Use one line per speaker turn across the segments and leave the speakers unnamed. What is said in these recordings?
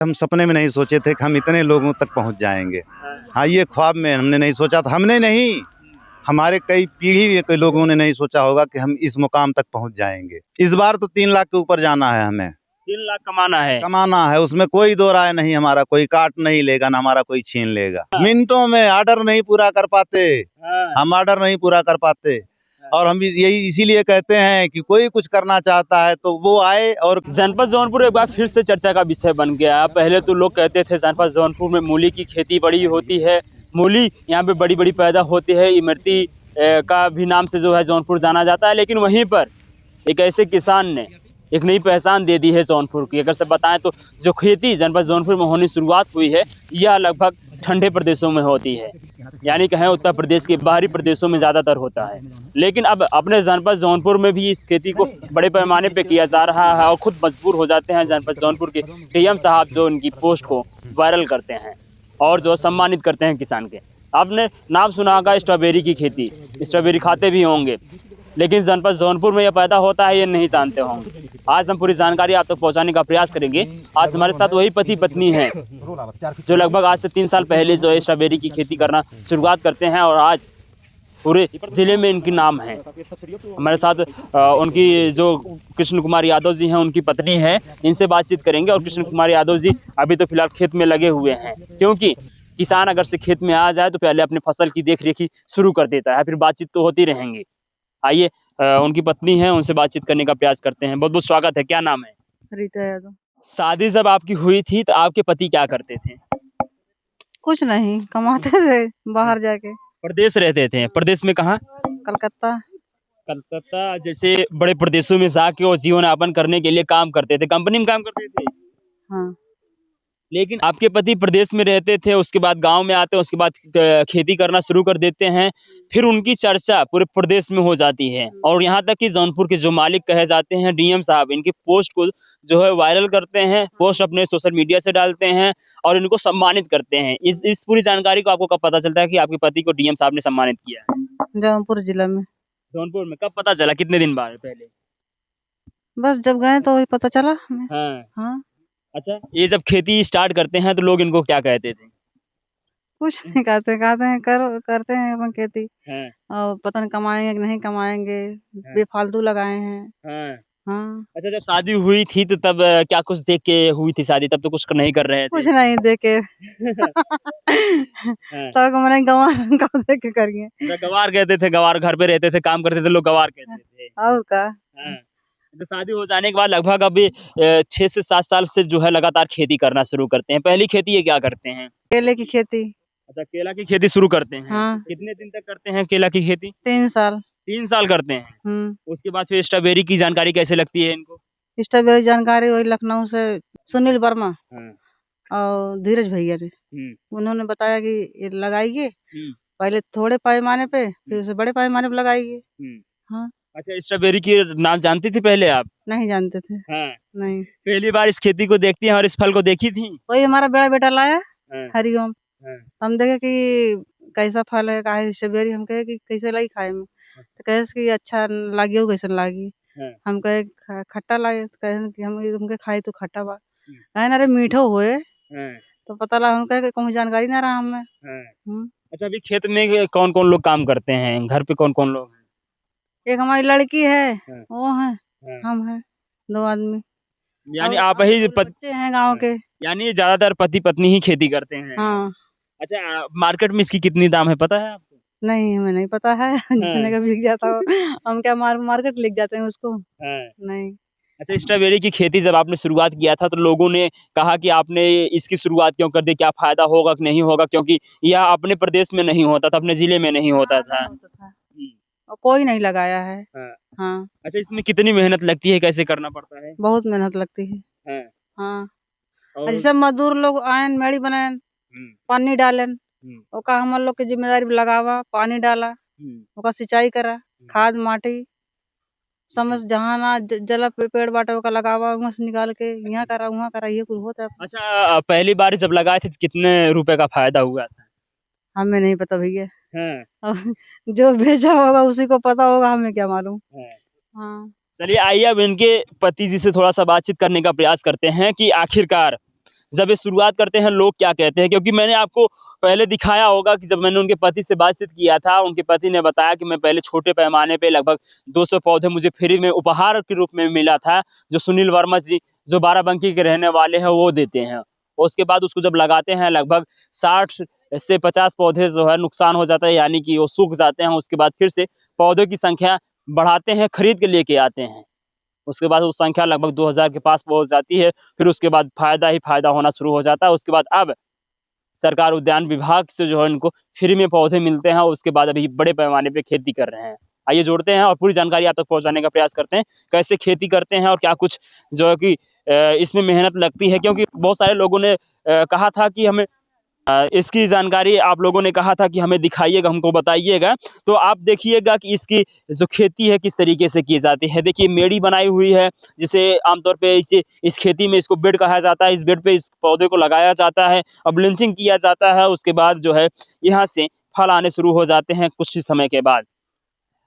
हम सपने में नहीं सोचे थे कि हम इतने लोगों तक पहुंच जाएंगे। हाँ, ये ख्वाब में हमने नहीं सोचा था, हमने नहीं, हमारे कई पीढ़ी के लोगों ने नहीं सोचा होगा कि हम इस मुकाम तक पहुंच जाएंगे। इस बार तो 3 लाख के ऊपर जाना है, हमें
3 लाख कमाना
है, उसमें कोई दो राय नहीं। हमारा कोई काट नहीं लेगा, ना हमारा कोई छीन लेगा।
हाँ।
मिनटों में ऑर्डर नहीं पूरा कर पाते,
हाँ।
हम ऑर्डर नहीं पूरा कर पाते। और हम यही इसीलिए कहते हैं कि कोई कुछ करना चाहता है तो वो आए। और
जनपद जौनपुर एक बार फिर से चर्चा का विषय बन गया। पहले तो लोग कहते थे जनपद जौनपुर में मूली की खेती बड़ी होती है, मूली यहाँ पे बड़ी बड़ी पैदा होती है, इमरती का भी नाम से जो है जौनपुर जाना जाता है। लेकिन वहीं पर एक ऐसे किसान ने एक नई पहचान दे दी है जौनपुर की। अगर से बताएं तो जो खेती जनपद जौनपुर में होने शुरुआत हुई है, यह लगभग ठंडे प्रदेशों में होती है, यानी कहें उत्तर प्रदेश के बाहरी प्रदेशों में ज़्यादातर होता है। लेकिन अब अपने जनपद जौनपुर में भी इस खेती को बड़े पैमाने पे किया जा रहा है और खुद मजबूर हो जाते हैं जनपद जौनपुर के डीएम साहब जो उनकी पोस्ट को वायरल करते हैं और जो सम्मानित करते हैं किसान के। आपने नाम सुना होगा स्ट्रॉबेरी की खेती, स्ट्रॉबेरी खाते भी होंगे, लेकिन जनपद जौनपुर में यह पैदा होता है ये नहीं जानते होंगे। आज हम पूरी जानकारी आप तक पहुंचाने का प्रयास करेंगे। आज हमारे साथ वही पति पत्नी हैं जो लगभग आज से 3 साल पहले जो है स्ट्रॉबेरी की खेती करना शुरुआत करते हैं और आज पूरे ज़िले में इनकी नाम है। हमारे साथ उनकी जो कृष्ण कुमार यादव जी हैं, उनकी पत्नी है, इनसे बातचीत करेंगे। और कृष्ण कुमार यादव जी अभी तो फिलहाल खेत में लगे हुए हैं, क्योंकि किसान अगर से खेत में आ जाए तो पहले अपने फसल की देख रेख शुरू कर देता है, फिर बातचीत तो होती रहेंगी। आइए उनकी पत्नी है, उनसे बातचीत करने का प्रयास करते हैं। बहुत बहुत स्वागत है। क्या नाम है?
रीता यादव।
शादी जब आपकी हुई थी तो आपके पति क्या करते थे?
कुछ नहीं, कमाते थे बाहर जाके।
प्रदेश रहते थे? प्रदेश में कहाँ?
कलकत्ता।
कलकत्ता जैसे बड़े प्रदेशों में जाके और जीवन यापन करने के लिए काम करते थे, कंपनी में काम करते थे।
हाँ।
लेकिन आपके पति प्रदेश में रहते थे, उसके बाद गांव में आते हैं, उसके बाद खेती करना शुरू कर देते हैं, फिर उनकी चर्चा पूरे प्रदेश में हो जाती है। और यहाँ तक कि जौनपुर के जो मालिक कहे जाते हैं डीएम साहब, इनकी पोस्ट को जो है वायरल करते हैं, पोस्ट अपने सोशल मीडिया से डालते हैं और इनको सम्मानित करते हैं। इस पूरी जानकारी को आपको कब पता चलता है कि आपके पति को डीएम साहब ने सम्मानित किया है?
जौनपुर जिला में।
जौनपुर में कब पता चला, कितने दिन बाद पहले?
बस जब गए तो वही पता चला हमें।
हाँ।
हाँ।
अच्छा, ये जब खेती स्टार्ट करते हैं तो लोग इनको क्या कहते थे?
कुछ नहीं कहते हैं करते हैं अपन खेती।
हाँ।
और पता नहीं कमाएंगे कि नहीं कमाएंगे, बेफालतू लगाए हैं।
हाँ।
हाँ।
अच्छा, जब शादी हुई थी तो तब क्या कुछ देख के हुई थी शादी? तब तो कुछ नहीं कर रहे थे।
कुछ नहीं देखे।
हाँ।
तो मैंने गंवार का देख के करिए।
अच्छा, गवार कहते थे, गवार घर पे रहते थे, काम करते थे, लोग गवार कहते थे।
और का।
हाँ। तो शादी हो जाने के बाद लगभग अभी 6 से 7 साल से जो है लगातार खेती करना शुरू करते हैं। पहली खेती ये क्या करते हैं?
केले की खेती।
अच्छा, केला की खेती शुरू करते हैं।
हाँ।
कितने दिन तक करते हैं केला की खेती?
3 साल।
3 साल करते हैं। उसके बाद फिर स्ट्रॉबेरी की जानकारी कैसे लगती है इनको?
स्ट्रॉबेरी जानकारी वही लखनऊ से सुनील वर्मा
हाँ।
और धीरज भैया ने उन्होंने बताया कि ये लगाइए, पहले थोड़े पैमाने पे, फिर उसे बड़े पैमाने पे लगाइए। हाँ।
अच्छा, स्ट्रॉबेरी की नाम जानती थी पहले आप?
नहीं जानते थे।
हाँ।
नहीं।
पहली बार इस खेती को देखती हैं और इस फल को देखी थी?
वही हमारा बड़ा बेटा लाया
हाँ।
हरिओम।
हाँ।
हम देखे कि कैसा फल है, का है स्ट्रॉबेरी। हम कहे कि कैसे लगी खाए में, तो कहे कि अच्छा लागी हो, कैसे लागी।
हाँ।
हम कहे खट्टा लागे, तो कहे कि हम तुमके खाई तो खट्टा बा, कहे ना अरे मीठो हुए।
हाँ।
तो पता लगा, हम कहे कि कहूँ जानकारी ना रहा हमें।
हाँ। अच्छा, अभी खेत में कौन कौन लोग काम करते हैं? घर पे कौन कौन लोग हैं?
एक हमारी लड़की है,
हाँ।
वो है,
हाँ।
हम हैं, 2 आदमी।
यानी
और
आप ही
बच्चे हैं गांव के।
यानी ज्यादातर पति पत्नी ही खेती करते हैं।
हाँ।
अच्छा, मार्केट में इसकी कितनी दाम है पता है आपको?
नहीं, हमें नहीं पता है। जितने का बिक जाता हो, हम क्या मार्केट लेके जाते हैं उसको। नहीं।
अच्छा, स्ट्रॉबेरी की खेती जब आपने शुरुआत किया था तो लोगों ने कहा कि आपने इसकी शुरुआत क्यों कर दी, क्या फायदा होगा कि नहीं होगा, क्योंकि यह अपने प्रदेश में नहीं होता था, अपने जिले में नहीं होता था।
और कोई नहीं लगाया है।
हाँ।
हाँ।
अच्छा, इसमें कितनी मेहनत लगती है, कैसे करना पड़ता है?
बहुत मेहनत लगती है।
हाँ।
हाँ।
और
जैसे मजदूर लोग आयन, मेड़ी बनायन, पानी डालन, ओका हम लोग की जिम्मेदारी लगावा, पानी डाला, ओका सिंचाई करा, खाद माटी समझ जहाँ ना जला पेड़ बाटे ओका लगावा, वहाँ से निकाल के यहाँ करा वहाँ करा, ये कुछ होता है।
अच्छा, पहली बार जब लगाए थे तो कितने रुपए का फायदा हुआ था?
हमें नहीं पता भैया।
हाँ।
जो भेजा होगा उसी को पता होगा, हमें क्या मालूम। हाँ।
चलिए, आइए अब इनके पति जी से थोड़ा सा बातचीत करने का प्रयास करते हैं कि आखिरकार जब ये शुरुआत करते हैं लोग क्या कहते हैं, क्योंकि मैंने आपको पहले दिखाया होगा कि जब मैंने उनके पति से बातचीत किया था, उनके पति ने बताया कि मैं पहले छोटे पैमाने पे लगभग 200 पौधे मुझे फ्री में उपहार के रूप में मिला था, जो सुनील वर्मा जी जो बाराबंकी के रहने वाले हैं वो देते हैं। और उसके बाद उसको जब लगाते हैं लगभग 60 से 50 पौधे जो है नुकसान हो जाता है, यानी कि वो सूख जाते हैं। उसके बाद फिर से पौधों की संख्या बढ़ाते हैं, खरीद के लेके आते हैं। उसके बाद वो संख्या लगभग 2000 के पास पहुंच जाती है। फिर उसके बाद फायदा ही फायदा होना शुरू हो जाता है। उसके बाद अब सरकार उद्यान विभाग से जो है इनको फ्री में पौधे मिलते हैं और उसके बाद अभी बड़े पैमाने पे खेती कर रहे हैं। आइए जोड़ते हैं और पूरी जानकारी आप तक पहुंचाने का प्रयास करते हैं, कैसे खेती करते हैं और क्या कुछ जो है कि इसमें मेहनत लगती है, क्योंकि बहुत सारे लोगों ने कहा था कि हमें इसकी जानकारी आप लोगों ने कहा था कि हमें दिखाइएगा, हमको बताइएगा। तो आप देखिएगा कि इसकी जो खेती है किस तरीके से की जाती है। देखिए मेड़ी बनाई हुई है, जिसे आमतौर पे इसे इस खेती में इसको बेड कहा जाता है। इस बेड पे इस पौधे को लगाया जाता है, अब ब्लीचिंग किया जाता है। उसके बाद जो है यहाँ से फल आने शुरू हो जाते हैं कुछ ही समय के बाद।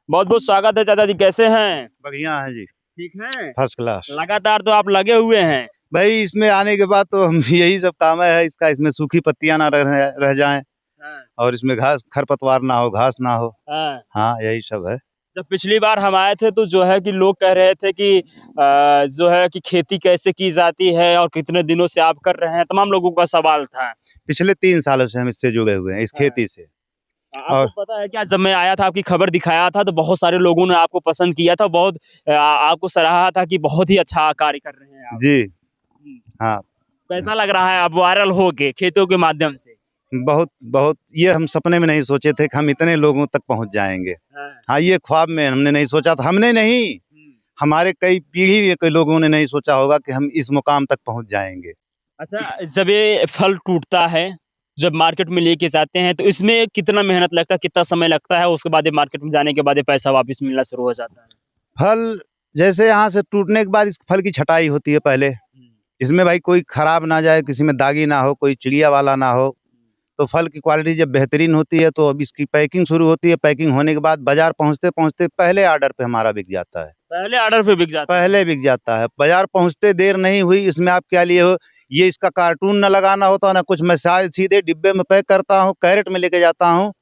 बहुत बहुत स्वागत है चाचा जी, कैसे हैं?
बढ़िया है जी,
ठीक है।
First class.
लगातार तो आप लगे हुए हैं।
भाई इसमें आने के बाद तो हम यही सब काम है इसका, इसमें सूखी पत्तियां ना रह जाएं
हाँ,
और इसमें घास खरपतवार ना हो, घास ना हो।
हाँ।
हाँ यही सब है।
जब पिछली बार हम आए थे तो जो है कि लोग कह रहे थे कि जो है कि खेती कैसे की जाती है और कितने दिनों से आप कर रहे हैं, तमाम लोगों का सवाल था।
पिछले 3 सालों से हम इससे जुड़े हुए हैं, इस
हाँ।
खेती से।
आपको
और
पता है क्या, जब मैं आया था आपकी खबर दिखाया था तो बहुत सारे लोगों ने आपको पसंद किया था, बहुत आपको सराहा था कि बहुत ही अच्छा कार्य कर रहे हैं आप।
जी
हम्म,
हाँ,
कैसा लग रहा है अब वायरल हो के खेतों के माध्यम से?
बहुत बहुत ये हम सपने में नहीं सोचे थे कि हम इतने लोगों तक पहुंच जाएंगे।
हाँ,
हाँ ये ख्वाब में हमने नहीं सोचा था, हमने नहीं, हमारे कई पीढ़ी के लोगों ने नहीं सोचा होगा कि हम इस मुकाम तक पहुंच जाएंगे।
अच्छा, जब ये फल टूटता है, जब मार्केट में लेके जाते हैं तो इसमें कितना मेहनत लगता है, कितना समय लगता है? उसके बाद ये मार्केट में जाने के बाद ये पैसा वापस मिलना शुरू हो जाता है?
फल जैसे यहाँ से टूटने के बाद इस फल की छटाई होती है पहले। इसमें भाई कोई खराब ना जाए, किसी में दागी ना हो, कोई चिड़िया वाला ना हो। तो फल की क्वालिटी जब बेहतरीन होती है तो अब इसकी पैकिंग शुरू होती है। पैकिंग होने के बाद बाजार पहुँचते पहुँचते पहले ऑर्डर पे हमारा बिक जाता है।
पहले ऑर्डर पे बिक जाता है?
पहले बिक जाता है, बाजार पहुँचते देर नहीं हुई। इसमें आप क्या लिए हो, ये इसका कार्टून न लगाना होता ना कुछ, मैं सीधे डिब्बे में पैक करता हूँ, कैरेट में लेके जाता हूँ,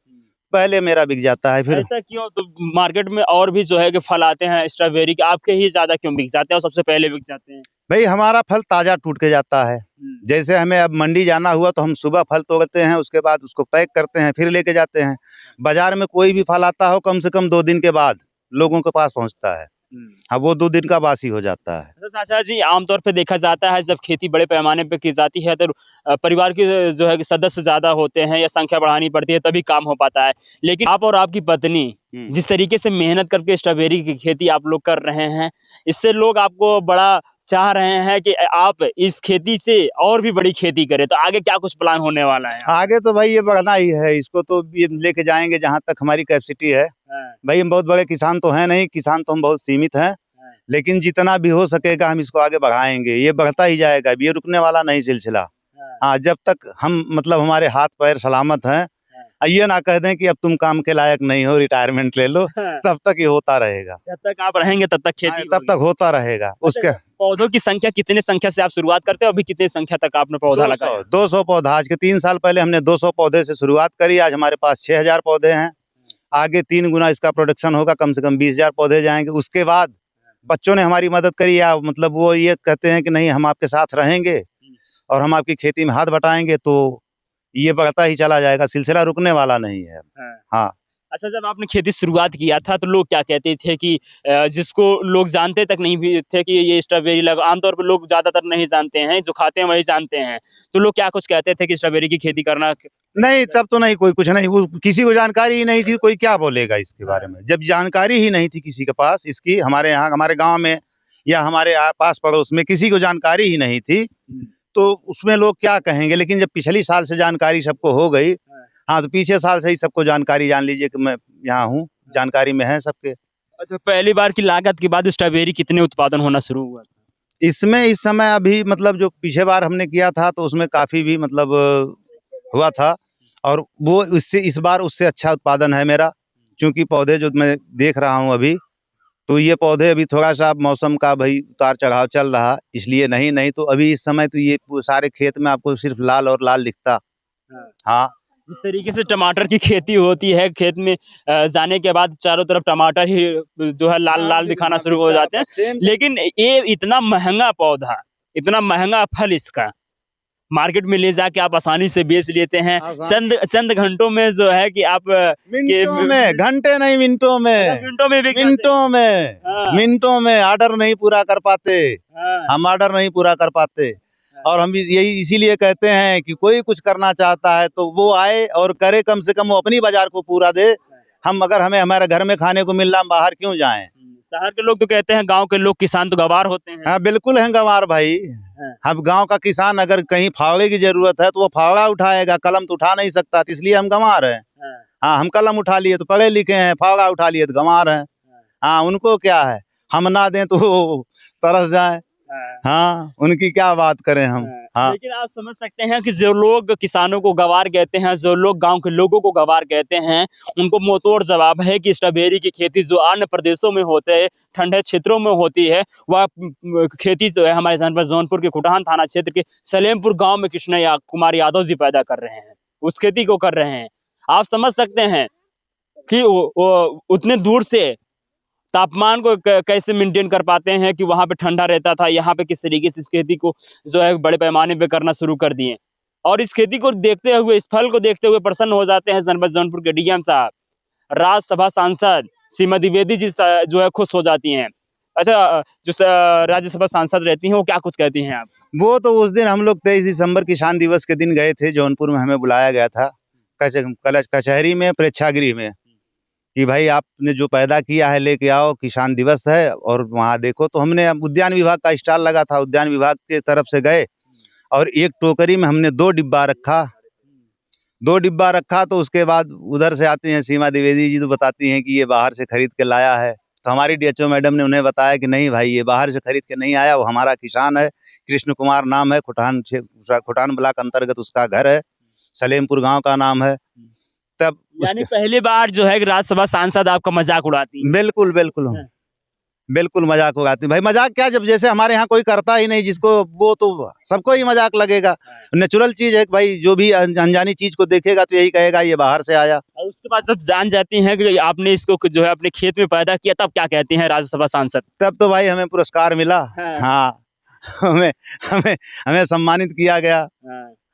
पहले मेरा बिक जाता है। फिर
ऐसा क्यों? तो मार्केट में और भी जो है कि फल आते हैं स्ट्रॉबेरी के, आपके ही ज्यादा क्यों बिक जाते हैं और सबसे पहले बिक जाते हैं?
भाई हमारा फल ताज़ा टूट के जाता है। जैसे हमें अब मंडी जाना हुआ तो हम सुबह फल तोड़ते हैं, उसके बाद उसको पैक करते हैं, फिर लेके जाते हैं। बाजार में कोई भी फल आता हो कम से कम 2 दिन के बाद लोगों के पास पहुंचता है। हाँ वो 2 दिन का बासी हो जाता है।
अच्छा चाचा जी, आमतौर पे देखा जाता है जब खेती बड़े पैमाने पे की जाती है तो परिवार के जो है कि सदस्य ज्यादा होते हैं या संख्या बढ़ानी पड़ती है तभी काम हो पाता है। लेकिन आप और आपकी पत्नी जिस तरीके से मेहनत करके स्ट्रॉबेरी की खेती आप लोग कर रहे हैं, इससे लोग आपको बड़ा चाह रहे हैं कि आप इस खेती से और भी बड़ी खेती करें। तो आगे क्या कुछ प्लान होने वाला है?
आगे तो भाई ये बढ़ना ही है, इसको तो ये लेके जाएंगे जहाँ तक हमारी कैपेसिटी है। भाई हम बहुत बड़े किसान तो हैं नहीं, किसान तो हम बहुत सीमित हैं, लेकिन जितना भी हो सकेगा हम इसको आगे बढ़ाएंगे। ये बढ़ता ही जाएगा, अब ये रुकने वाला नहीं सिलसिला। हाँ जब तक हम मतलब हमारे हाथ पैर सलामत हैं, ये ना कह दें कि अब तुम काम के लायक नहीं हो, रिटायरमेंट ले लो, तब तक ये होता रहेगा।
जब तक आप रहेंगे तब तक खेती
तब तक होता रहेगा। उसके
पौधों की संख्या कितने संख्या से आप शुरुआत करते हो? अभी कितने संख्या तक आपने पौधा लगाया?
200 पौधा। आज के 3 साल पहले हमने 200 पौधे से शुरुआत करी, आज हमारे पास 6000 पौधे हैं। आगे 3 गुना इसका प्रोडक्शन होगा, कम से कम 20,000 पौधे जाएंगे। उसके बाद बच्चों ने हमारी मदद करी, या मतलब वो ये कहते हैं कि नहीं हम आपके साथ रहेंगे और हम आपकी खेती में हाथ बटाएंगे, तो ये बढ़ता ही चला जाएगा, सिलसिला रुकने वाला नहीं है। हाँ।
अच्छा, जब आपने खेती शुरुआत किया था तो लोग क्या कहते थे कि जिसको लोग जानते तक नहीं भी थे कि ये स्ट्रॉबेरी लगा, आमतौर पर लोग ज्यादातर नहीं जानते हैं, जो खाते हैं वही जानते हैं। तो लोग क्या कुछ कहते थे कि स्ट्रॉबेरी की खेती करना?
नहीं तब तो नहीं, कोई कुछ नहीं, वो किसी को जानकारी ही नहीं थी, कोई क्या बोलेगा इसके बारे में। जब जानकारी ही नहीं थी किसी के पास इसकी, हमारे यहाँ हमारे गांव में या हमारे पास पड़ोस में किसी को जानकारी ही नहीं थी, तो उसमें लोग क्या कहेंगे। लेकिन जब पिछली साल से जानकारी सबको हो गई, हाँ तो पीछे साल से ही सबको जानकारी, जान लीजिए कि मैं यहाँ हूँ, जानकारी में है सबके।
अच्छा, पहली बार की लागत के बाद स्ट्रॉबेरी कितने उत्पादन होना शुरू हुआ था?
इसमें इस समय अभी मतलब जो पिछले बार हमने किया था तो उसमें काफ़ी भी मतलब हुआ था, और वो इससे इस बार उससे अच्छा उत्पादन है मेरा, क्योंकि पौधे जो मैं देख रहा हूँ अभी तो ये पौधे अभी थोड़ा सा मौसम का भाई उतार चढ़ाव चल रहा, इसलिए नहीं तो अभी इस समय तो ये सारे खेत में आपको सिर्फ लाल और लाल दिखता। हाँ,
जिस तरीके से टमाटर की खेती होती है खेत में जाने के बाद चारों तरफ टमाटर ही जो है लाल लाल दिखाना शुरू हो जाते हैं। लेकिन ये इतना महंगा पौधा, इतना महंगा फल इसका मार्केट में ले जाके आप आसानी से बेच लेते हैं। चंद चंद घंटों में जो है कि आप
मिनटों में, घंटे नहीं मिनटों में,
मिनटों में बिक जाते हैं।
मिनटों में,
हाँ।
मिनटों में ऑर्डर नहीं पूरा कर पाते,
हाँ।
हम ऑर्डर नहीं पूरा कर पाते। और हम भी यही इसीलिए कहते हैं कि कोई कुछ करना चाहता है तो वो आए और करे, कम से कम वो अपनी बाजार को पूरा दे। हम अगर हमें हमारे घर में खाने को मिल रहा, हम बाहर क्यों जाएं?
शहर के लोग तो कहते हैं गांव के लोग किसान तो गवार होते हैं।
हाँ बिल्कुल है गंवार भाई। हम गांव का किसान अगर कहीं फावड़े की जरूरत है तो वो फावड़ा उठाएगा, कलम तो उठा नहीं सकता, तो इसलिए हम गंवार हैं। हाँ, हम कलम उठा लिए तो पढ़े लिखे हैं, फावड़ा उठा लिए तो गंवार हैं। हाँ, उनको क्या है, हम ना दें तो वो तरस जाए। हाँ, उनकी क्या बात करें हम। हाँ,
लेकिन आप समझ सकते हैं कि जो लोग किसानों को गवार कहते हैं, जो लोग गांव के लोगों को गवार कहते हैं, उनको मुंहतोड़ जवाब है कि स्ट्रॉबेरी की खेती जो अन्य प्रदेशों में होते है, ठंडे क्षेत्रों में होती है, वह खेती जो है हमारे जनपद जौनपुर के कुटान थाना क्षेत्र के सलेमपुर गांव में कृष्ण कुमार यादव जी पैदा कर रहे हैं, उस खेती को कर रहे हैं। आप समझ सकते हैं कि वो उतने दूर से तापमान को कैसे मेंटेन कर पाते हैं कि वहाँ पे ठंडा रहता था, यहाँ पे किस तरीके से इस खेती को जो है बड़े पैमाने पे करना शुरू कर दिए। और इस खेती को देखते हुए, इस फल को देखते हुए प्रसन्न हो जाते हैं जनपद जौनपुर के डीएम साहब, राज्यसभा सांसद श्रीमती द्विवेदी जी जो है खुश हो जाती हैं। अच्छा, जो राज्यसभा सांसद रहती हैं वो क्या कुछ कहती हैं आप?
वो तो उस दिन हम लोग 23 दिसंबर किसान दिवस के दिन गए थे, जौनपुर में हमें बुलाया गया था कचहरी में, प्रेक्षागृह में, कि भाई आपने जो पैदा किया है लेके आओ, किसान दिवस है और वहाँ देखो। तो हमने उद्यान विभाग का स्टॉल लगा था, उद्यान विभाग के तरफ से गए और एक टोकरी में हमने 2 डिब्बा रखा, 2 डिब्बा रखा। तो उसके बाद उधर से आती हैं सीमा द्विवेदी जी, तो बताती हैं कि ये बाहर से खरीद के लाया है। तो हमारी डीएचओ मैडम ने उन्हें बताया कि नहीं भाई, ये बाहर से खरीद के नहीं आया, वो हमारा किसान है, कृष्ण कुमार नाम है, खुटान ब्लॉक अंतर्गत उसका घर है, सलेमपुर गांव का नाम है। तब
यानी पहली बार जो है कि राज्यसभा सांसद आपका मजाक उड़ाती है।
बिल्कुल बिल्कुल बिल्कुल मजाक उड़ाती। भाई मजाक क्या, जब जैसे हमारे यहाँ कोई करता ही नहीं जिसको, वो तो सबको ही मजाक लगेगा। नेचुरल चीज है कि भाई जो भी अनजानी चीज को देखेगा तो यही कहेगा ये बाहर से आया।
और उसके बाद जब जान जाती हैं कि आपने इसको जो है अपने खेत में पैदा किया, तब क्या कहती हैं राज्यसभा सांसद?
तब तो भाई हमें पुरस्कार मिला। हाँ, हमें हमें हमें सम्मानित किया गया।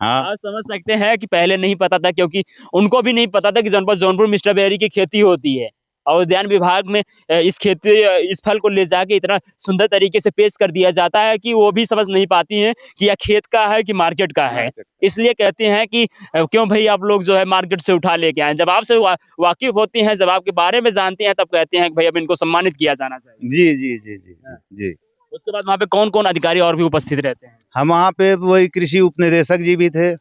हाँ,
आप समझ सकते हैं कि पहले नहीं पता था, क्योंकि उनको भी नहीं पता था कि जनपद जौनपुर में स्ट्रॉबेरी की खेती होती है और उद्यान विभाग में इस फल को ले जाके इतना सुंदर तरीके से पेश कर दिया जाता है कि वो भी समझ नहीं पाती हैं कि यह खेत का है कि मार्केट का है। इसलिए कहते हैं कि क्यों भाई आप लोग जो है मार्केट से उठा लेके आए। जब आपसे वाकिफ होती हैं, जब आपके बारे में जानते हैं, तब कहते हैं कि भाई अब इनको सम्मानित किया जाना चाहिए।
जी जी जी जी जी।
उसके बाद वहाँ पे कौन कौन अधिकारी और भी उपस्थित रहते हैं?
हम वहाँ पे वही कृषि उपनिदेशक जी भी थे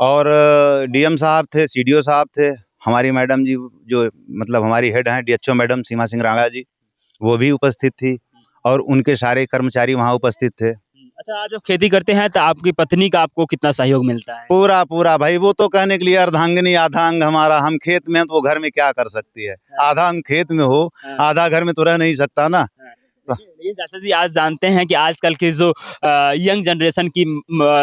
और डीएम साहब थे, सीडीओ साहब थे, हमारी मैडम जी जो मतलब हमारी हेड हैं डीएचओ मैडम सीमा सिंह राणा जी, वो भी उपस्थित थी और उनके सारे कर्मचारी वहाँ उपस्थित थे।
अच्छा, आज जब खेती करते हैं तो आपकी पत्नी का आपको कितना सहयोग मिलता है?
पूरा पूरा भाई, वो तो कहने के लिए अर्धांगिनी आधा अंग हमारा। हम खेत में तो वो घर में क्या कर सकती है, आधा अंग खेत में हो, आधा घर में तो रह नहीं सकता ना।
ये चाचा जी, आज जानते हैं कि आजकल की जो यंग जनरेशन की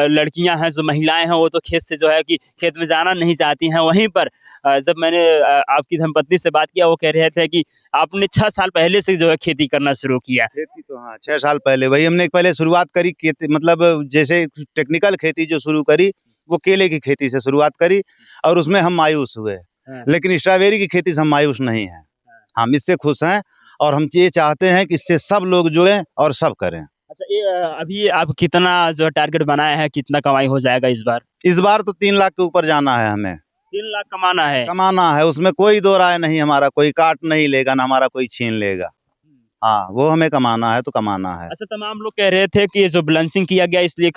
लड़कियां हैं, जो महिलाएं हैं, वो तो खेत से जो है कि खेत में जाना नहीं चाहती हैं। वहीं पर जब मैंने आपकी धर्मपत्नी से बात किया, वो कह रहे थे कि आपने 6 साल पहले से जो है खेती करना शुरू किया।
खेती तो हाँ 6 साल पहले वही हमने पहले शुरुआत करी खेती, मतलब जैसे टेक्निकल खेती जो शुरू करी वो केले की खेती से शुरुआत करी और उसमें हम मायूस हुए। लेकिन स्ट्रॉबेरी की खेती से हम मायूस नहीं हैं, हम इससे खुश हैं और हम ये चाहते हैं कि इससे सब लोग जुड़ें और सब करें।
अच्छा, ये अभी आप कितना जो टारगेट बनाया है, कितना कमाई हो जाएगा इस बार?
इस बार तो 3 लाख के ऊपर जाना है हमें।
3 लाख कमाना है?
कमाना है, उसमें कोई दो राय नहीं, हमारा कोई काट नहीं लेगा ना हमारा कोई छीन लेगा। हाँ, वो हमें कमाना है तो कमाना है।
अच्छा, तमाम लोग कह रहे थे कि ये जो ब्लांचिंग किया गया, इसलिए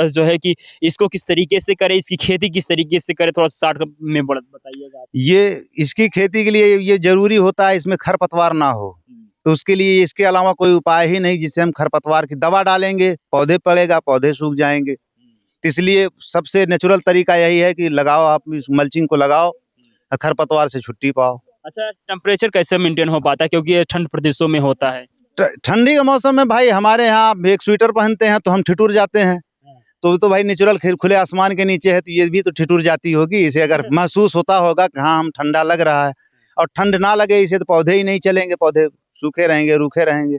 जो है कि इसको किस तरीके से करें, इसकी खेती किस तरीके से करें, थोड़ा शॉर्ट में बताइएगा।
ये इसकी खेती के लिए ये जरूरी होता है इसमें खरपतवार ना हो, तो उसके लिए इसके अलावा कोई उपाय ही नहीं जिससे हम खरपतवार की दवा डालेंगे, पौधे पड़ेगा, पौधे सूख जाएंगे। इसलिए सबसे नेचुरल तरीका यही है कि लगाओ, आप इस मल्चिंग को लगाओ, खरपतवार से छुट्टी पाओ।
अच्छा, टेम्परेचर कैसे मेंटेन हो पाता है क्योंकि ये ठंड प्रदेशों में होता है?
ठंडी के मौसम में भाई हमारे यहाँ एक स्वेटर पहनते हैं तो हम ठिठुर जाते हैं। तो भाई नेचुरल खुले आसमान के नीचे है तो ये भी तो ठिठुर जाती होगी। इसे अगर महसूस होता होगा कि हाँ हम ठंडा लग रहा है, और ठंड ना लगे इसे तो पौधे ही नहीं चलेंगे, पौधे सूखे रहेंगे, रूखे रहेंगे।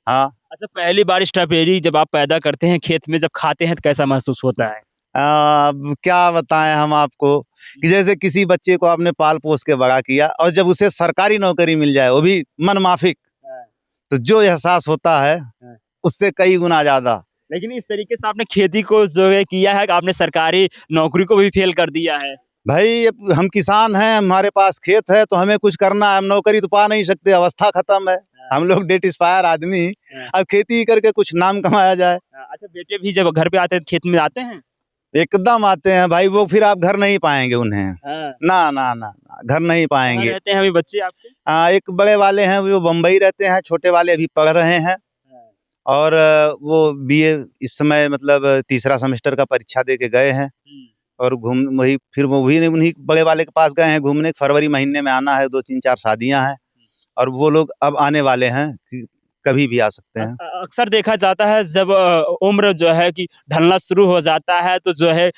हाँ।
अच्छा, पहली बार स्ट्रॉबेरी जब आप पैदा करते हैं खेत में, जब खाते हैं तो कैसा महसूस होता है?
अब क्या बताएं हम आपको कि जैसे किसी बच्चे को आपने पाल पोस के बड़ा किया और जब उसे सरकारी नौकरी मिल जाए वो भी मन माफिक, तो जो एहसास होता है उससे कई गुना ज्यादा।
लेकिन इस तरीके से आपने खेती को जो है किया है कि आपने सरकारी नौकरी को भी फेल कर दिया है।
भाई हम किसान हैं, हमारे पास खेत है तो हमें कुछ करना है। हम नौकरी तो पा नहीं सकते, अवस्था खत्म है, हम लोग डेट एक्सपायर आदमी। अब खेती करके कुछ नाम कमाया जाए।
अच्छा, बेटे भी जब घर पे आते हैं खेत में आते हैं?
एकदम आते हैं भाई, वो फिर आप घर नहीं पाएंगे उन्हें। ना ना ना, घर नहीं पाएंगे।
रहते हैं अभी बच्चे आपके?
एक बड़े वाले हैं वो बम्बई रहते हैं, छोटे वाले अभी पढ़ रहे हैं। और वो बीए इस समय मतलब तीसरा सेमेस्टर का परीक्षा दे के गए हैं। और वही फिर वो भी उन्हीं बड़े वाले के पास गए हैं घूमने। फरवरी महीने में आना है, 2-3-4 शादियां हैं और वो लोग अब आने वाले हैं कि कभी भी आ सकते हैं।
अक्सर देखा जाता है जब उम्र जो है कि ढलना शुरू हो जाता है तो जो है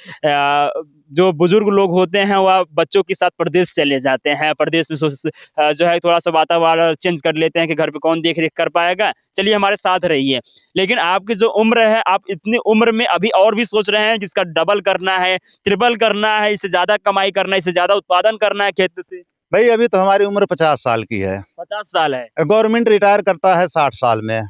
जो बुजुर्ग लोग होते हैं वह बच्चों के साथ प्रदेश चले जाते हैं। प्रदेश में जो है थोड़ा सा वातावरण चेंज कर लेते हैं कि घर पे कौन देख रेख कर पाएगा, चलिए हमारे साथ रहिए। लेकिन आपकी जो उम्र है, आप इतनी उम्र में अभी और भी सोच रहे हैं कि इसका डबल करना है, ट्रिपल करना है, इससे ज्यादा कमाई करना है, इससे ज्यादा उत्पादन करना है खेत से।
भाई अभी तो हमारी उम्र 50 साल की है।
50 साल है।
गवर्नमेंट रिटायर करता है 60 साल में।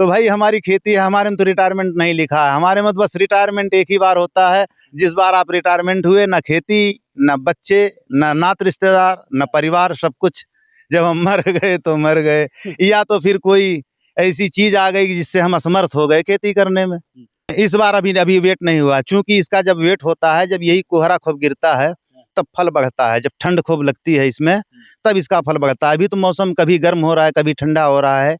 तो भाई हमारी खेती है, हमारे में तो रिटायरमेंट नहीं लिखा है। हमारे में तो बस रिटायरमेंट एक ही बार होता है, जिस बार आप रिटायरमेंट हुए, ना खेती, ना बच्चे, ना नात रिश्तेदार, ना परिवार, सब कुछ जब हम मर गए तो मर गए, या तो फिर कोई ऐसी चीज आ गई जिससे हम असमर्थ हो गए खेती करने में। इस बार अभी वेट नहीं हुआ, चूंकि इसका जब वेट होता है, जब यही कोहरा खूब गिरता है तब फल बढ़ता है। जब ठंड खूब लगती है इसमें तब इसका फल बढ़ता है। अभी तो मौसम कभी गर्म हो रहा है, कभी ठंडा हो रहा है,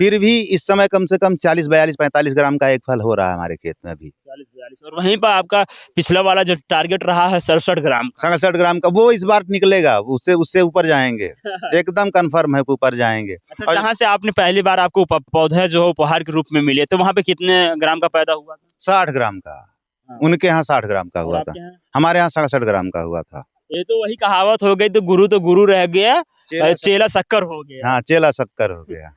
फिर भी इस समय कम से कम 40-42-45 ग्राम का एक फल हो रहा है हमारे खेत में अभी।
40-42 और वहीं पर आपका पिछला वाला जो टारगेट रहा है 67 ग्राम का।
67 ग्राम का वो इस बार निकलेगा, उससे उससे ऊपर जाएंगे। एकदम कंफर्म है कि ऊपर जाएंगे।
अच्छा, जहाँ से आपने पहली बार आपको पौधे जो है उपहार के रूप में मिले, तो वहाँ पे कितने ग्राम का पैदा हुआ था?
60 ग्राम का। उनके यहाँ 60 ग्राम का हुआ था, हमारे यहाँ 67 ग्राम का हुआ था।
ये तो वही कहावत हो गई, तो गुरु रह गया, चेला शक्कर हो गया।
हाँ, चेला शक्कर हो गया।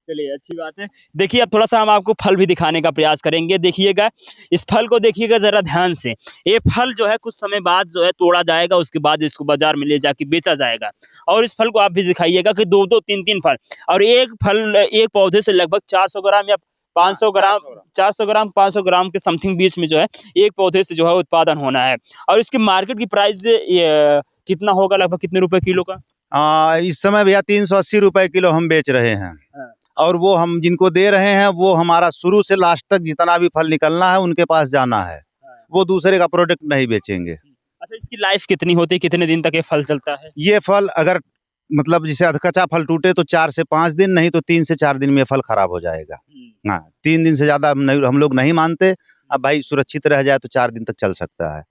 चलिए, अच्छी बात है। देखिए, अब थोड़ा सा हम आपको फल भी दिखाने का प्रयास करेंगे। देखिएगा, इस फल को देखिएगा जरा ध्यान से। ये फल जो है कुछ समय बाद जो है तोड़ा जाएगा, उसके बाद इसको बाजार में ले जाके बेचा जाएगा। और इस फल को आप भी दिखाइएगा कि 2-2, 3-3 फल, और एक फल एक पौधे से लगभग 400 ग्राम या 500 ग्राम, 400 ग्राम 500 ग्राम के समथिंग बीच में जो है एक पौधे से जो है उत्पादन होना है। और इसकी मार्केट की प्राइस कितना होगा, लगभग कितने रुपए किलो का?
इस समय भैया 380 रुपए किलो हम बेच रहे हैं। और वो हम जिनको दे रहे हैं वो हमारा शुरू से लास्ट तक जितना भी फल निकलना है उनके पास जाना है, वो दूसरे का प्रोडक्ट नहीं बेचेंगे।
अच्छा, इसकी लाइफ कितनी होती है, कितने दिन तक ये फल चलता है?
ये फल अगर मतलब जैसे कच्चा फल टूटे तो 4 से 5 दिन, नहीं तो 3 से 4 दिन में फल खराब हो जाएगा। हाँ, 3 दिन से ज्यादा हम लोग नहीं मानते। अब भाई सुरक्षित रह जाए तो 4 दिन तक चल सकता है।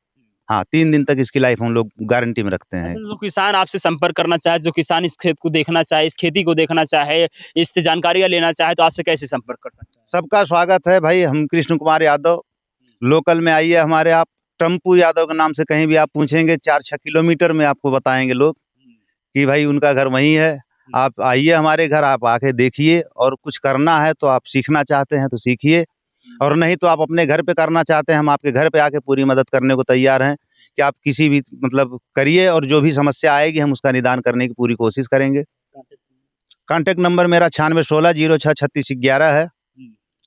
हाँ, 3 दिन तक इसकी लाइफ हम लोग गारंटी में रखते हैं।
जो किसान आपसे संपर्क करना चाहे, जो किसान इस खेत को देखना चाहे, इस खेती को देखना चाहे, इससे जानकारियां लेना चाहे, तो आपसे कैसे संपर्क कर सकते हैं?
सबका स्वागत है भाई। हम कृष्ण कुमार यादव, लोकल में आइए हमारे। आप टम्पू यादव के नाम से कहीं भी आप पूछेंगे 4-6 किलोमीटर में आपको बताएंगे लोग कि भाई उनका घर वहीं है। आप आइए हमारे घर, आप आके देखिए, और कुछ करना है तो आप सीखना चाहते हैं तो सीखिए, और नहीं तो आप अपने घर पे करना चाहते हैं, हम आपके घर पे आके पूरी मदद करने को तैयार हैं कि आप किसी भी मतलब करिए, और जो भी समस्या आएगी हम उसका निदान करने की पूरी कोशिश करेंगे। कांटेक्ट नंबर मेरा 9616063611 है।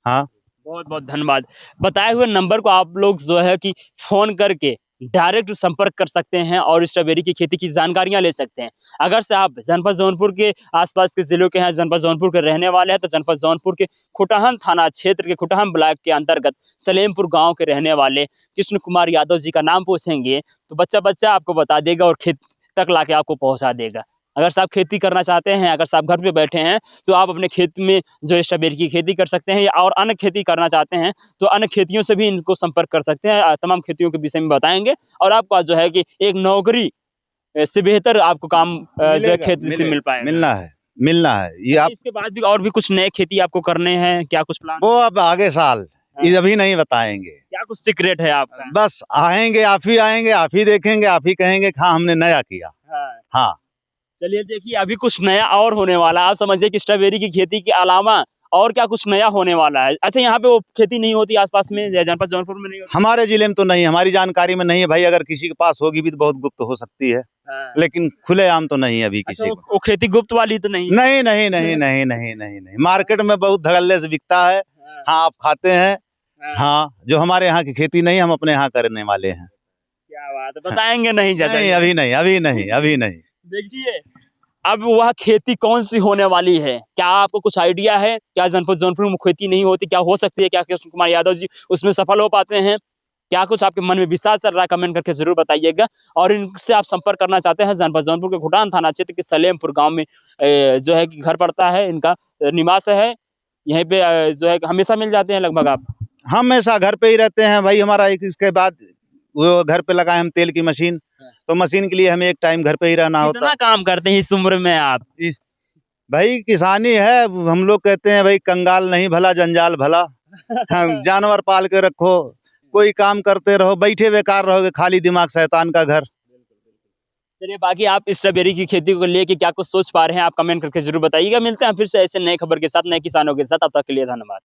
हाँ,
बहुत बहुत धन्यवाद। बताए हुए नंबर को आप लोग जो है कि फ़ोन करके डायरेक्ट संपर्क कर सकते हैं और स्ट्रॉबेरी की खेती की जानकारियां ले सकते हैं। अगर से आप जनपद जौनपुर के आसपास के ज़िलों के हैं, जनपद जौनपुर के रहने वाले हैं, तो जनपद जौनपुर के खुटहन थाना क्षेत्र के खुटहन ब्लॉक के अंतर्गत सलेमपुर गांव के रहने वाले कृष्ण कुमार यादव जी का नाम पूछेंगे तो बच्चा आपको बता देगा और खेत तक लाके आपको पहुँचा देगा। अगर से आप खेती करना चाहते हैं, अगर से आप घर पे बैठे हैं, तो आप अपने खेत में जो स्ट्रॉबेरी की खेती कर सकते हैं, या और अन्य खेती करना चाहते हैं तो अन्य खेतियों से भी इनको संपर्क कर सकते हैं। तमाम खेतियों के विषय में बताएंगे और आपका जो है कि एक नौकरी से बेहतर आपको काम जो है
मिलेगा,
खेती से मिल पाएगा।
मिलना है ये आप
इसके बाद भी और भी कुछ नए खेती आपको करने हैं, क्या कुछ प्लान?
वो अब आगे साल ये अभी नहीं बताएंगे।
क्या कुछ सीक्रेट है आपका?
बस आएंगे, आप ही देखेंगे, आप ही कहेंगे कि हाँ हमने नया किया। हाँ
चलिए देखिए, अभी कुछ नया और होने वाला है। आप समझिए कि स्ट्रॉबेरी की खेती के अलावा और क्या कुछ नया होने वाला है। अच्छा, यहाँ पे वो खेती नहीं होती आसपास में, जनपद जौनपुर में नहीं होती?
हमारे जिले में तो नहीं, हमारी जानकारी में नहीं है भाई। अगर किसी के पास होगी भी तो बहुत गुप्त हो सकती है, लेकिन खुलेआम तो नहीं अभी
अच्छा,
किसी को।
वो खेती गुप्त वाली तो नहीं?
नहीं नहीं नहीं नहीं नहीं नहीं नहीं, मार्केट में बहुत धड़ल्ले से बिकता है। हाँ आप खाते हैं। हाँ जो हमारे यहाँ की खेती नहीं, हम अपने यहाँ करने वाले हैं।
क्या बात है, बताएंगे नहीं चाचा?
नहीं अभी नहीं, अभी नहीं, अभी नहीं।
देखिए, अब वह खेती कौन सी होने वाली है, क्या आपको कुछ आइडिया है? क्या जनपद जौनपुर में खेती नहीं होती, क्या हो सकती है? क्या कृष्ण कुमार यादव जी उसमें सफल हो पाते हैं? क्या कुछ आपके मन में विश्वास चल रहा है? कमेंट करके जरूर बताइएगा। और इनसे आप संपर्क करना चाहते हैं, जनपद जौनपुर के घुटान थाना क्षेत्र के सलेमपुर गांव में जो है कि घर पड़ता है, इनका निवास है। यहीं पे जो है हमेशा मिल जाते हैं लगभग आप?
हमेशा घर पे ही रहते हैं भाई। हमारा एक इसके बाद वो घर पे लगाए हम तेल की मशीन, तो मशीन के लिए हमें एक टाइम घर पे ही रहना होता
कितना
है।
काम करते हैं इस उम्र में आप?
भाई किसानी है, हम लोग कहते हैं भाई कंगाल नहीं भला जंजाल भला। हम जानवर पाल के रखो, कोई काम करते रहो, बैठे बेकार रहोगे खाली दिमाग शैतान का घर।
चलिए, बाकी आप स्ट्रॉबेरी की खेती को लेके क्या कुछ सोच पा रहे हैं, आप कमेंट करके जरूर बताइएगा। मिलते हैं फिर से ऐसे नए खबर के साथ, नए किसानों के साथ। अब तक के लिए धन्यवाद।